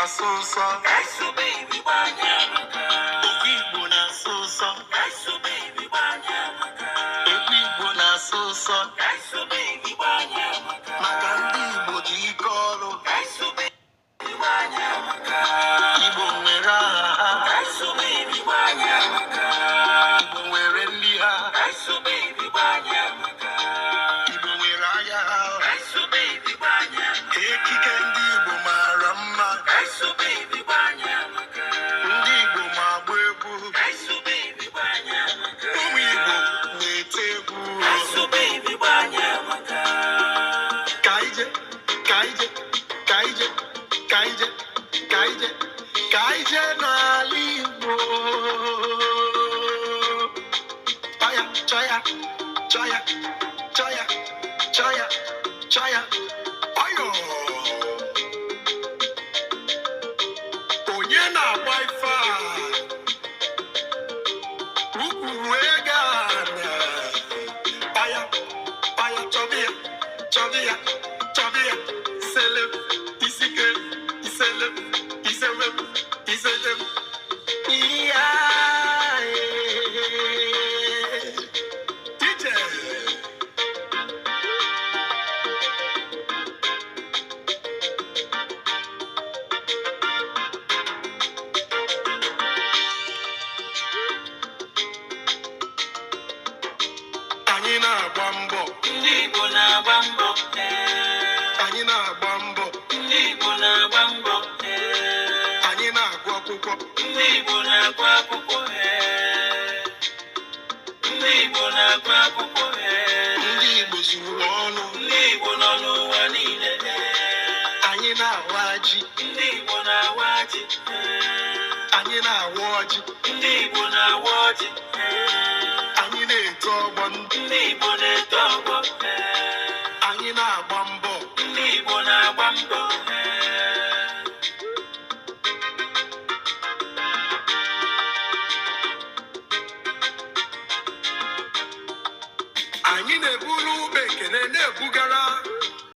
na-asụ nsọ. Okwu Igbo na-asụ nsọ. Egwu Igbo na-asụ nsọ. Maka ndị Igbo ji ike ọrụ. Igbo nwere aha ha. Igbo nwere ndị ha. Igbo nwere agha ha. Ekike ndị Igbo mara mma. Ndị Igbo ma agba egwu. Ụmụ Igbo na-ete egwu. Ka ije, ka ije, ka ije, ka ije, ka ije, ka ije n'ala Igbo. Chaya, chaya, chaya, chaya, chaya, chaya. Ayo! Onye na-agba ife a? Ukwuru ego ana. Paya, paya, chọbịa, chọbịa, chọbịa. Iselem, isike, iselem, isewem, iselem. Iya, Ije. Anyị na-agba mbọ. Ndị Igbo na-agba mbọ. Anyị na-agba mbọ. Ndị Igbo na-agba mbọ. Anyị na-agụ akwụkwọ. Ndị Igbo na-agụ akwụkwọ. Ndị Igbo na-agụ akwụkwọ. Ndị Igbo zuru ọnụ. Ndị Igbo nọ n'ụwa niile. Anyị na-awa ji. Ndị Igbo na-awa ji. Anyị na-awa ọjị. Ndị Igbo na-awa ọjị. Anyị na-eto ọgbọ. Ndị Igbo na-eto ọgbọ. Anyị na-agba mbọ. Ndị Igbo na-agba mbọ. Anyị na-eburu ube ekene na-ebugara